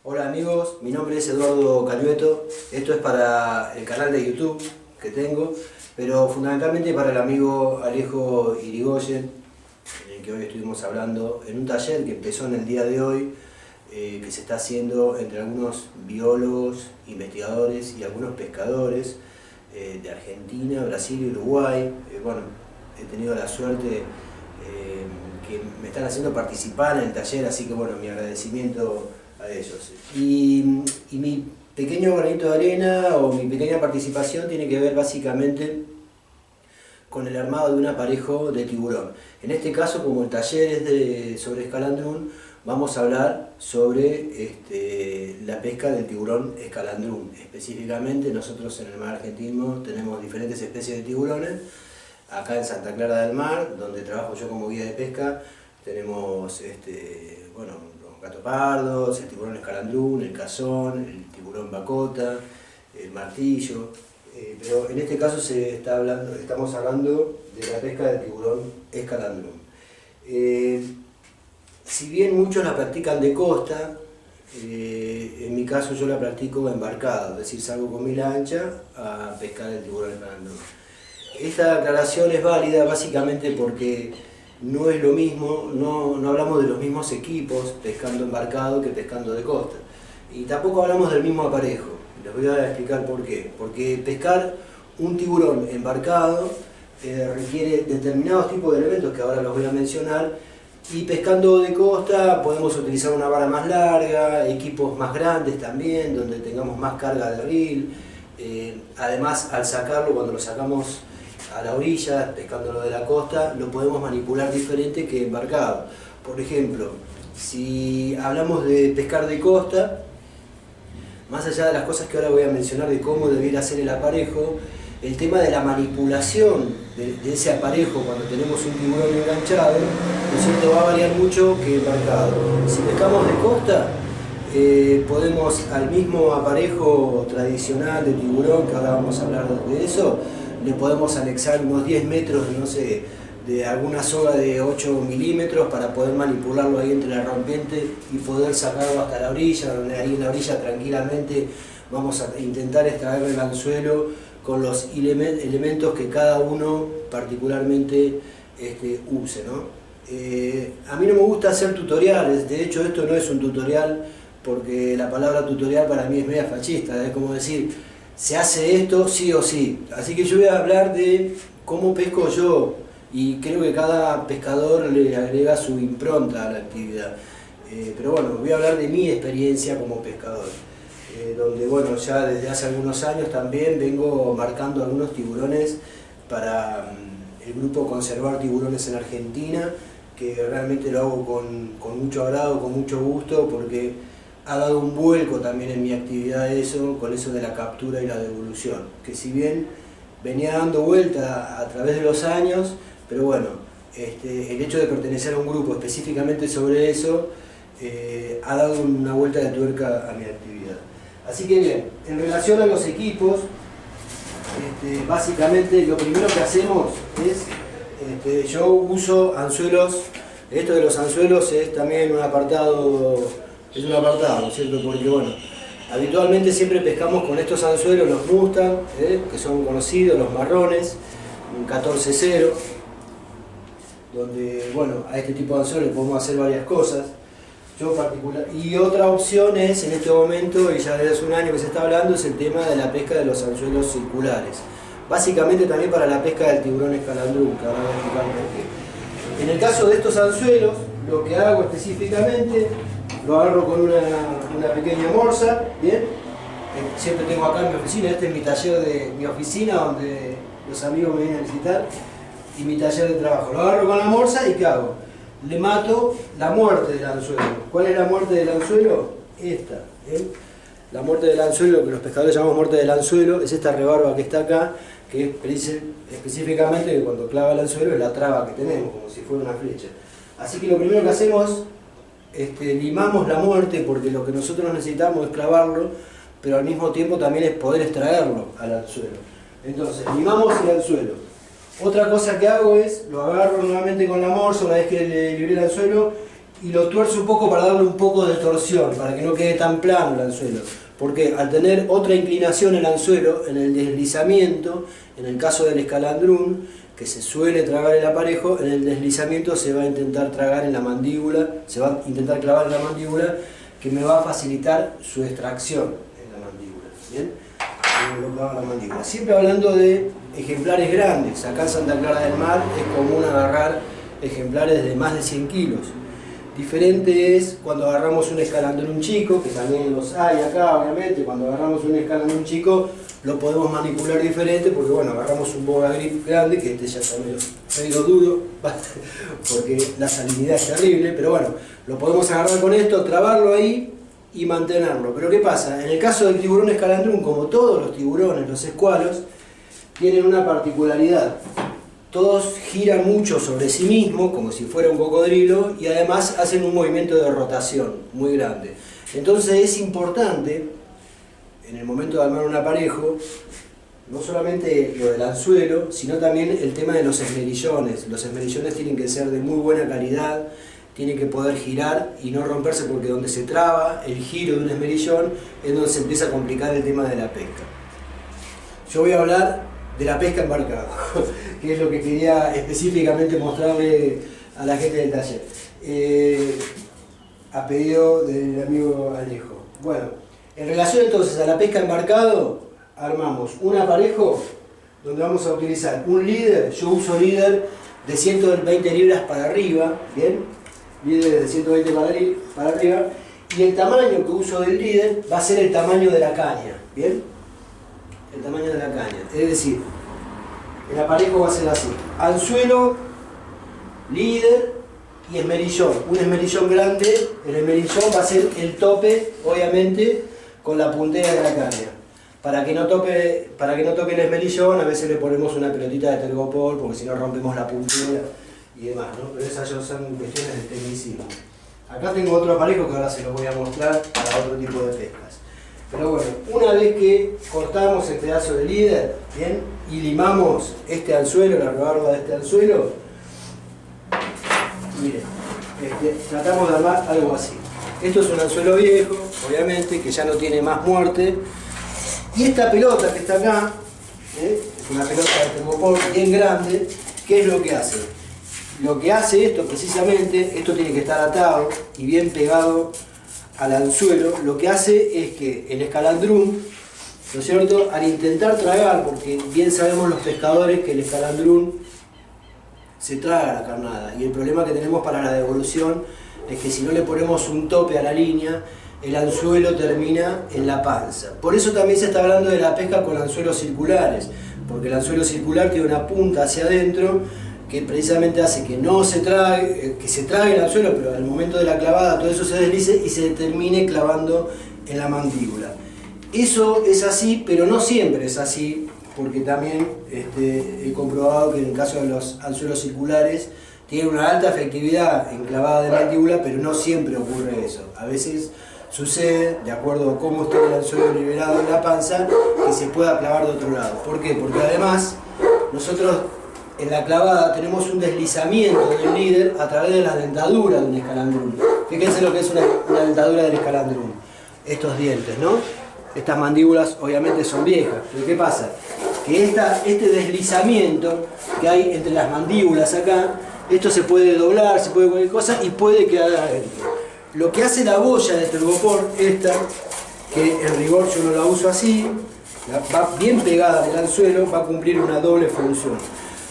Hola amigos, mi nombre es Eduardo Cañueto. Esto es para el canal de YouTube que tengo, pero fundamentalmente para el amigo Alejo Irigoyen, en el que hoy estuvimos hablando en un taller que empezó en el día de hoy, que se está haciendo entre algunos biólogos, investigadores y algunos pescadores de Argentina, Brasil y Uruguay. Bueno, he tenido la suerte que me están haciendo participar en el taller, así que bueno, mi agradecimiento a ellos. Y mi pequeño granito de arena o mi pequeña participación tiene que ver básicamente con el armado de un aparejo de tiburón. En este caso, como el taller es sobre escalandrún, vamos a hablar sobre la pesca del tiburón escalandrún. Específicamente, nosotros en el mar argentino tenemos diferentes especies de tiburones. Acá en Santa Clara del Mar, donde trabajo yo como guía de pesca, tenemos bueno, los gatopardos, el tiburón escalandrún, el cazón, el tiburón bacota, el martillo. Pero en este caso estamos hablando de la pesca del tiburón escalandrún. Si bien muchos la practican de costa, en mi caso yo la practico embarcado, es decir, salgo con mi lancha a pescar el tiburón escalandrún. Esta aclaración es válida básicamente porque no es lo mismo, no hablamos de los mismos equipos pescando embarcado que pescando de costa. Y tampoco hablamos del mismo aparejo. Les voy a explicar por qué. Porque pescar un tiburón embarcado requiere determinados tipos de elementos que ahora los voy a mencionar. Y pescando de costa podemos utilizar una vara más larga, equipos más grandes también, donde tengamos más carga de reel. Además, al sacarlo, cuando lo sacamos a la orilla, pescándolo de la costa, lo podemos manipular diferente que embarcado. Por ejemplo, si hablamos de pescar de costa, más allá de las cosas que ahora voy a mencionar de cómo debiera ser el aparejo, el tema de la manipulación de ese aparejo cuando tenemos un tiburón enganchado, ¿no es cierto?, va a variar mucho que embarcado. Si pescamos de costa, podemos al mismo aparejo tradicional de tiburón, que ahora vamos a hablar de eso, le podemos anexar unos 10 metros, no sé, de alguna soga de 8 milímetros para poder manipularlo ahí entre la rompiente y poder sacarlo hasta la orilla, donde ahí en la orilla tranquilamente vamos a intentar extraer el anzuelo con los elementos que cada uno particularmente use, ¿no? A mí no me gusta hacer tutoriales, de hecho esto no es un tutorial porque la palabra tutorial para mí es media fascista, es como decir, se hace esto sí o sí. Así que yo voy a hablar de cómo pesco yo, y creo que cada pescador le agrega su impronta a la actividad. Pero bueno, voy a hablar de mi experiencia como pescador, donde bueno, ya desde hace algunos años también vengo marcando algunos tiburones para el grupo Conservar Tiburones en Argentina, que realmente lo hago con mucho agrado, con mucho gusto, porque ha dado un vuelco también en mi actividad con eso de la captura y la devolución, que si bien venía dando vuelta a través de los años, pero bueno, el hecho de pertenecer a un grupo específicamente sobre eso ha dado una vuelta de tuerca a mi actividad. Así que bien, en relación a los equipos, básicamente lo primero que hacemos es, yo uso anzuelos. Esto de los anzuelos es también un apartado, ¿no es cierto? Porque bueno, habitualmente siempre pescamos con estos anzuelos, los Mustang, que son conocidos, los marrones, un 14-0, donde bueno, a este tipo de anzuelos podemos hacer varias cosas. Y otra opción es, en este momento, y ya desde hace un año que se está hablando, es el tema de la pesca de los anzuelos circulares. Básicamente también para la pesca del tiburón escalandrún, que ahora voy a explicar por qué. En el caso de estos anzuelos, lo que hago específicamente, lo agarro con una pequeña morsa, ¿bien? Siempre tengo acá en mi oficina, este es mi taller de mi oficina, donde los amigos me vienen a visitar, y mi taller de trabajo. Lo agarro con la morsa y ¿qué hago? Le mato la muerte del anzuelo. ¿Cuál es la muerte del anzuelo? Esta. La muerte del anzuelo, que los pescadores llamamos muerte del anzuelo, es esta rebarba que está acá, que dice específicamente que cuando clava el anzuelo es la traba que tenemos, como si fuera una flecha. Así que lo primero que hacemos, limamos la muerte, porque lo que nosotros necesitamos es clavarlo, pero al mismo tiempo también es poder extraerlo al anzuelo. Entonces, limamos el anzuelo. Otra cosa que hago es, lo agarro nuevamente con la morsa una vez que le libré el anzuelo y lo tuerzo un poco para darle un poco de torsión, para que no quede tan plano el anzuelo. Porque al tener otra inclinación el anzuelo, en el deslizamiento, en el caso del escalandrún, que se suele tragar el aparejo, en el deslizamiento se va a intentar tragar en la mandíbula, se va a intentar clavar en la mandíbula, que me va a facilitar su extracción en la mandíbula. ¿Bien? La mandíbula. Siempre hablando de ejemplares grandes. Acá en Santa Clara del Mar es común agarrar ejemplares de más de 100 kilos. Diferente es cuando agarramos un escalandrún chico, que también los hay acá obviamente. Cuando agarramos un escalandrún chico lo podemos manipular diferente, porque bueno, agarramos un boga grip grande, que este ya está medio duro, porque la salinidad es terrible, pero bueno, lo podemos agarrar con esto, trabarlo ahí y mantenerlo. Pero ¿qué pasa? En el caso del tiburón escalandrún, como todos los tiburones, los escualos, tienen una particularidad. Todos giran mucho sobre sí mismos, como si fuera un cocodrilo, y además hacen un movimiento de rotación muy grande. Entonces es importante, en el momento de armar un aparejo, no solamente lo del anzuelo, sino también el tema de los esmerillones. Los esmerillones tienen que ser de muy buena calidad, tienen que poder girar y no romperse, porque donde se traba el giro de un esmerillón es donde se empieza a complicar el tema de la pesca. Yo voy a hablar de la pesca embarcada, que es lo que quería específicamente mostrarle a la gente del taller, a pedido del amigo Alejo. Bueno, en relación entonces a la pesca embarcado, armamos un aparejo donde vamos a utilizar un líder. Yo uso líder de 120 libras para arriba, ¿bien? Líder de 120 para arriba, y el tamaño que uso del líder va a ser el tamaño de la caña, ¿bien? El tamaño de la caña, es decir, el aparejo va a ser así: anzuelo, líder y esmerillón. Un esmerillón grande, el esmerillón va a ser el tope, obviamente, con la puntera de la caña. Para que no toque el esmerillón, a veces le ponemos una pelotita de tergopol, porque si no rompemos la puntera y demás, ¿no? Pero esas ya son cuestiones de tecnicismo. Acá tengo otro aparejo que ahora se lo voy a mostrar para otro tipo de pescas. Pero bueno, una vez que cortamos el pedazo de líder, ¿bien? Y limamos este anzuelo, la rebarba de este anzuelo, miren, tratamos de armar algo así. Esto es un anzuelo viejo, obviamente, que ya no tiene más muerte. Y esta pelota que está acá, es una pelota de tergopol bien grande. ¿Qué es lo que hace? Lo que hace esto precisamente, esto tiene que estar atado y bien pegado al anzuelo. Lo que hace es que el escalandrún, ¿no es cierto?, al intentar tragar, porque bien sabemos los pescadores que el escalandrún se traga la carnada, y el problema que tenemos para la devolución es que si no le ponemos un tope a la línea, el anzuelo termina en la panza. Por eso también se está hablando de la pesca con anzuelos circulares, porque el anzuelo circular tiene una punta hacia adentro que precisamente hace que no se trague, que se trague el anzuelo, pero al momento de la clavada todo eso se deslice y se termine clavando en la mandíbula. Eso es así, pero no siempre es así, porque también he comprobado que en el caso de los anzuelos circulares tiene una alta efectividad en clavada de mandíbula, pero no siempre ocurre eso. A veces sucede, de acuerdo a cómo esté el anzuelo liberado en la panza, que se pueda clavar de otro lado. ¿Por qué? Porque además nosotros en la clavada tenemos un deslizamiento del líder a través de la dentadura de un escalandrún. Fíjense lo que es una dentadura del escalandrún. Estos dientes, ¿no? Estas mandíbulas obviamente son viejas. Pero ¿qué pasa? Que este deslizamiento que hay entre las mandíbulas acá, esto se puede doblar, se puede cualquier cosa y puede quedar adentro. Lo que hace la boya de tergopol, esta, que en rigor yo no la uso así, va bien pegada al anzuelo, va a cumplir una doble función.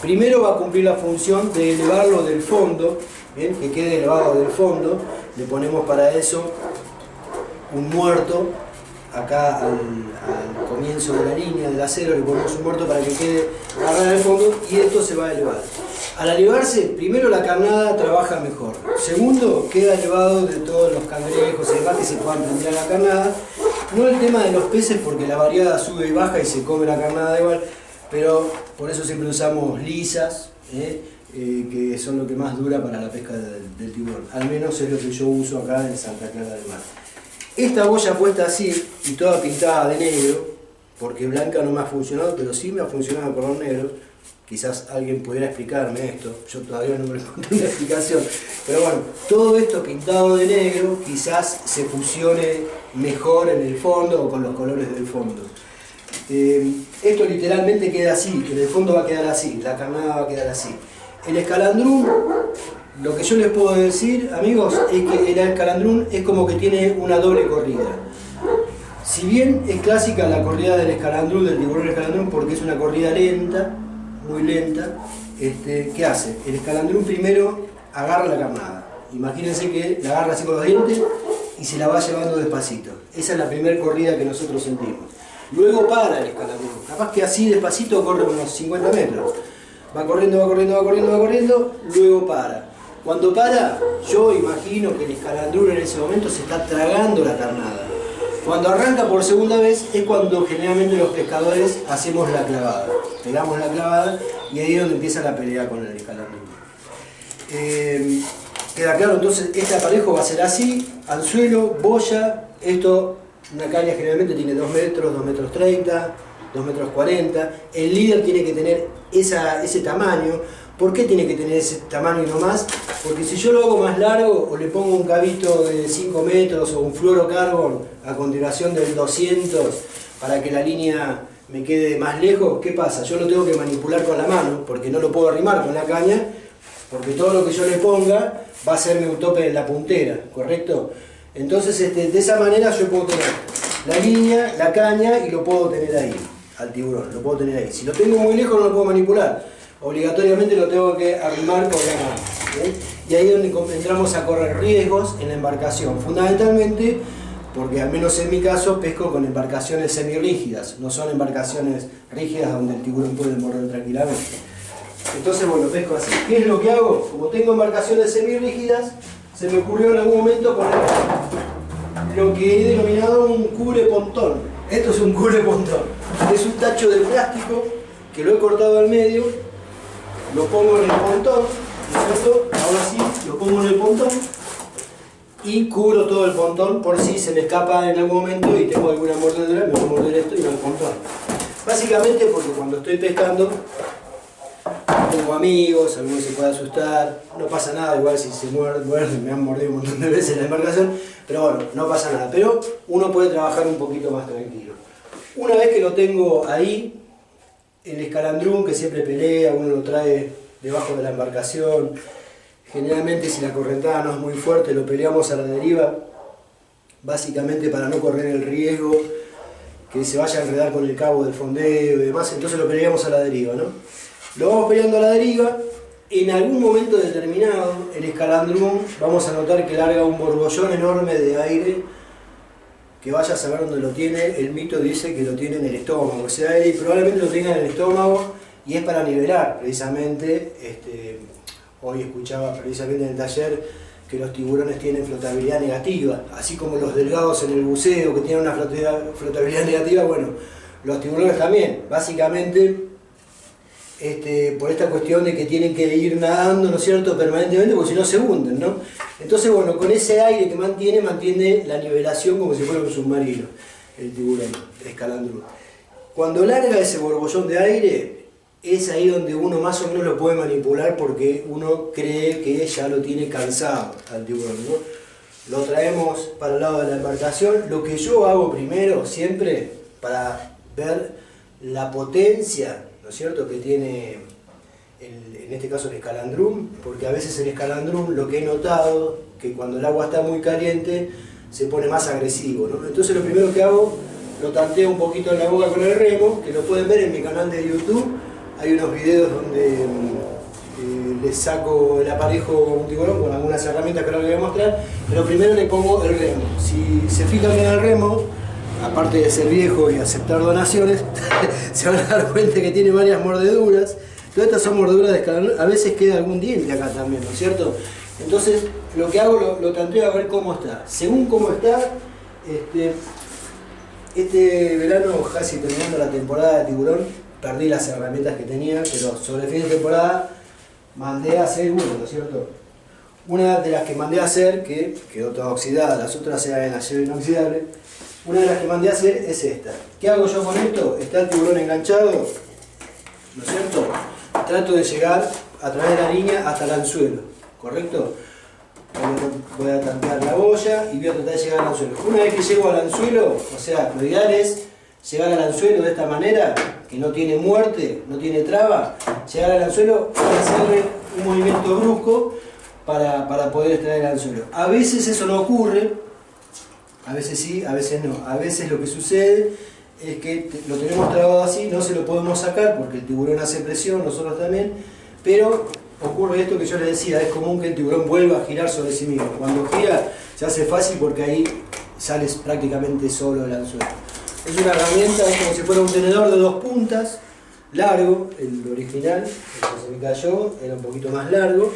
Primero va a cumplir la función de elevarlo del fondo, ¿bien? Que quede elevado del fondo. Le ponemos para eso un muerto, acá al comienzo de la línea del acero le ponemos un muerto para que quede agarrado del fondo, y esto se va a elevar. Al elevarse, primero la carnada trabaja mejor. Segundo, queda elevado de todos los cangrejos y demás que se puedan prender a la carnada. No el tema de los peces, porque la variada sube y baja y se come la carnada igual, pero por eso siempre usamos lisas, que son lo que más dura para la pesca del tiburón. Al menos es lo que yo uso acá en Santa Clara del Mar. Esta boya puesta así y toda pintada de negro, porque blanca no me ha funcionado, pero sí me ha funcionado color negro. quizás alguien pudiera explicarme esto, yo todavía no me encontré una explicación, pero bueno, todo esto pintado de negro quizás se fusione mejor en el fondo o con los colores del fondo. Esto literalmente queda así, en el fondo va a quedar así, la carnada va a quedar así. El escalandrum, lo que yo les puedo decir, amigos, es que el escalandrum es como que tiene una doble corrida. Si bien es clásica la corrida del escalandrum, del tiburón escalandrum, porque es una corrida lenta, muy lenta, ¿qué hace? El escalandrum primero agarra la carnada. Imagínense que la agarra así con los dientes y se la va llevando despacito. Esa es la primera corrida que nosotros sentimos. Luego para el escalandrum. Capaz que así despacito corre unos 50 metros. Va corriendo, va corriendo, va corriendo, va corriendo, luego para. Cuando para, yo imagino que el escalandrum en ese momento se está tragando la carnada. Cuando arranca por segunda vez es cuando generalmente los pescadores hacemos la clavada. Pegamos la clavada y ahí es donde empieza la pelea con el escalandrum. Queda claro, entonces este aparejo va a ser así, anzuelo, boya, esto, una caña generalmente tiene 2 metros, 2 metros 30, 2 metros 40, el líder tiene que tener ese tamaño. ¿Por qué tiene que tener ese tamaño y no más? Porque si yo lo hago más largo o le pongo un cabito de 5 metros o un fluorocarbon a continuación del 200 para que la línea me quede más lejos, ¿qué pasa? Yo lo tengo que manipular con la mano porque no lo puedo arrimar con la caña, porque todo lo que yo le ponga va a hacerme un tope en la puntera, ¿correcto? Entonces de esa manera yo puedo tener la línea, la caña y lo puedo tener ahí, al tiburón, lo puedo tener ahí. Si lo tengo muy lejos no lo puedo manipular. Obligatoriamente lo tengo que arrimar con la mano, ¿sí? Y ahí es donde entramos a correr riesgos en la embarcación, fundamentalmente porque al menos en mi caso pesco con embarcaciones semirrígidas, no son embarcaciones rígidas donde el tiburón puede morder tranquilamente. Entonces bueno, pesco así. ¿Qué es lo que hago? Como tengo embarcaciones semirrígidas, se me ocurrió en algún momento poner lo que he denominado un cubre-pontón. Esto es un cubre-pontón. Es un tacho de plástico que lo he cortado al medio. Lo pongo en el pontón, ¿no es cierto? Ahora sí, lo pongo en el pontón y cubro todo el pontón por si se me escapa en algún momento y tengo alguna mordedura, me voy a morder esto y no el pontón. Básicamente porque cuando estoy pescando tengo amigos, algunos se pueden asustar, no pasa nada, igual si se muerden, me han mordido un montón de veces en la embarcación, pero bueno, no pasa nada, pero uno puede trabajar un poquito más tranquilo. Una vez que lo tengo ahí, el escalandrum que siempre pelea, uno lo trae debajo de la embarcación. Generalmente si la correntada no es muy fuerte lo peleamos a la deriva, básicamente para no correr el riesgo que se vaya a enredar con el cabo del fondeo y demás, entonces lo peleamos a la deriva, ¿no? Lo vamos peleando a la deriva, en algún momento determinado el escalandrum vamos a notar que larga un borbollón enorme de aire, que vaya a saber dónde lo tiene. El mito dice que lo tiene en el estómago, o sea, él probablemente lo tenga en el estómago y es para nivelar, precisamente. Hoy escuchaba precisamente en el taller que los tiburones tienen flotabilidad negativa, así como los delgados en el buceo que tienen una flotabilidad negativa, bueno, los tiburones también, básicamente por esta cuestión de que tienen que ir nadando, ¿no es cierto?, permanentemente, porque si no se hunden, ¿no? Entonces, bueno, con ese aire que mantiene la nivelación como si fuera un submarino, el tiburón, el escalandrum. Cuando larga ese borbollón de aire, es ahí donde uno más o menos lo puede manipular porque uno cree que ya lo tiene cansado al tiburón, ¿no? Lo traemos para el lado de la embarcación. Lo que yo hago primero, siempre, para ver la potencia, ¿no es cierto?, que tiene en este caso el escalandrum, porque a veces el escalandrum, lo que he notado, que cuando el agua está muy caliente se pone más agresivo, ¿no? Entonces lo primero que hago, lo tanteo un poquito en la boca con el remo, que lo pueden ver en mi canal de YouTube. Hay unos videos donde le saco el aparejo a un tiburón con algunas herramientas que ahora les voy a mostrar, pero primero le pongo el remo. Si se fijan bien el remo, aparte de ser viejo y aceptar donaciones, se van a dar cuenta que tiene varias mordeduras. Todas estas son mordeduras de escalandrum, a veces queda algún diente acá también, ¿no es cierto? Entonces lo que hago, lo tanteo a ver cómo está. Según cómo está, este verano, casi terminando la temporada de tiburón, perdí las herramientas que tenía, pero sobre el fin de temporada mandé a hacer uno, ¿no es cierto? Una de las que mandé a hacer, que quedó toda oxidada, las otras eran en acero inoxidable, una de las que mandé a hacer es esta. ¿Qué hago yo con esto? Está el tiburón enganchado, ¿no es cierto? trato de llegar a través de la línea hasta el anzuelo, ¿correcto? Voy a tantear la boya y voy a tratar de llegar al anzuelo. Una vez que llego al anzuelo, o sea, lo ideal es llegar al anzuelo de esta manera, que no tiene muerte, no tiene traba, llegar al anzuelo y hacerle un movimiento brusco para poder extraer el anzuelo. A veces eso no ocurre, a veces sí, a veces no. A veces lo que sucede es que lo tenemos trabado así, no se lo podemos sacar porque el tiburón hace presión, nosotros también, pero ocurre esto que yo les decía, es común que el tiburón vuelva a girar sobre sí mismo. Cuando gira se hace fácil porque ahí sales prácticamente solo del anzuelo. Es una herramienta, es como si fuera un tenedor de 2 puntas, largo, el original, el que se me cayó, era un poquito más largo,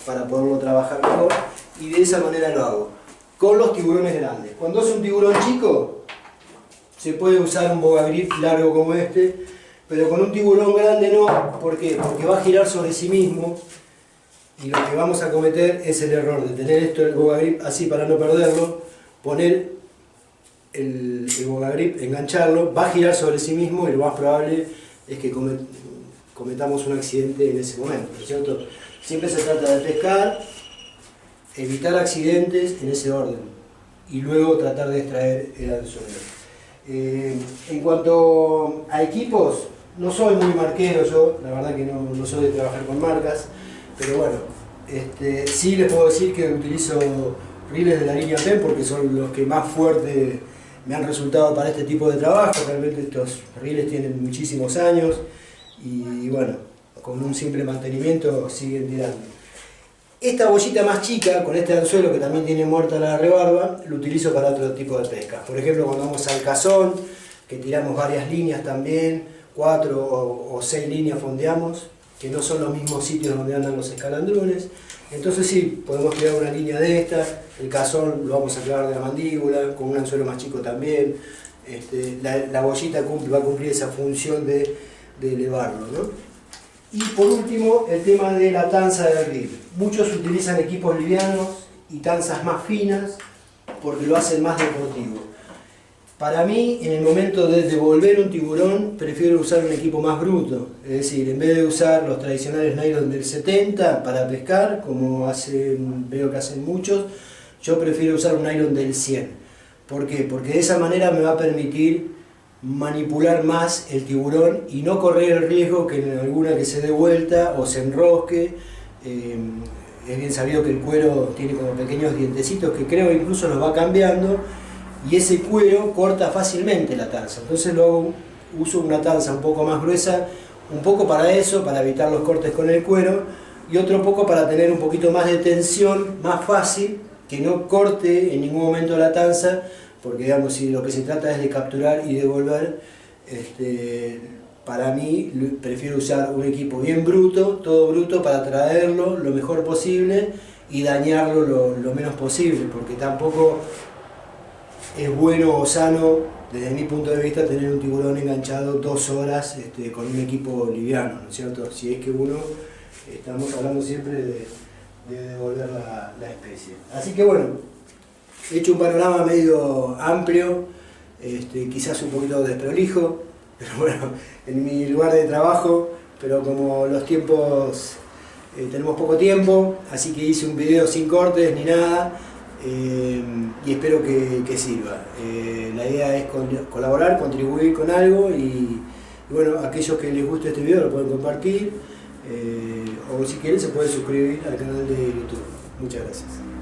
para poderlo trabajar mejor, y de esa manera lo hago, con los tiburones grandes. Cuando es un tiburón chico, se puede usar un boga grip largo como este, pero con un tiburón grande no. ¿Por qué? Porque va a girar sobre sí mismo, y lo que vamos a cometer es el error de tener esto, el boga grip así para no perderlo, poner el boga grip, engancharlo, va a girar sobre sí mismo y lo más probable es que cometamos un accidente en ese momento, ¿no es cierto? Siempre se trata de pescar, evitar accidentes en ese orden y luego tratar de extraer el anzuelo. En cuanto a equipos, no soy muy marquero yo, la verdad que no soy de trabajar con marcas, pero bueno, sí les puedo decir que utilizo riles de la línea PEN porque son los que más fuerte me han resultado para este tipo de trabajo. Realmente estos riles tienen muchísimos años y bueno, con un simple mantenimiento siguen tirando. Esta bollita más chica, con este anzuelo que también tiene muerta la rebarba, lo utilizo para otro tipo de pesca. Por ejemplo, cuando vamos al cazón, que tiramos varias líneas también, 4 o 6 líneas fondeamos, que no son los mismos sitios donde andan los escalandrones. Entonces sí, podemos tirar una línea de esta, el cazón lo vamos a clavar de la mandíbula, con un anzuelo más chico también. La bollita va a cumplir esa función de elevarlo, ¿no? Y por último, el tema de la tanza del reel. Muchos utilizan equipos livianos y tanzas más finas porque lo hacen más deportivo. Para mí, en el momento de devolver un tiburón, prefiero usar un equipo más bruto. Es decir, en vez de usar los tradicionales nylon del 70 para pescar, como veo que hacen muchos, yo prefiero usar un nylon del 100. ¿Por qué? Porque de esa manera me va a permitir manipular más el tiburón y no correr el riesgo que en alguna que se dé vuelta o se enrosque. Es bien sabido que el cuero tiene como pequeños dientecitos que creo incluso los va cambiando y ese cuero corta fácilmente la tanza. Entonces uso una tanza un poco más gruesa, un poco para eso, para evitar los cortes con el cuero, y otro poco para tener un poquito más de tensión, más fácil, que no corte en ningún momento la tanza, porque digamos, si lo que se trata es de capturar y devolver, para mí prefiero usar un equipo bien bruto, todo bruto, para traerlo lo mejor posible y dañarlo lo menos posible, porque tampoco es bueno o sano, desde mi punto de vista, tener un tiburón enganchado 2 horas con un equipo liviano, ¿no es cierto? Si es que estamos hablando siempre de devolver la especie. Así que bueno, he hecho un panorama medio amplio, quizás un poquito desprolijo, pero bueno, en mi lugar de trabajo, pero como los tiempos, tenemos poco tiempo, así que hice un video sin cortes ni nada, y espero que sirva. La idea es colaborar, contribuir con algo y bueno, aquellos que les guste este video lo pueden compartir, o si quieren se pueden suscribir al canal de YouTube. Muchas gracias.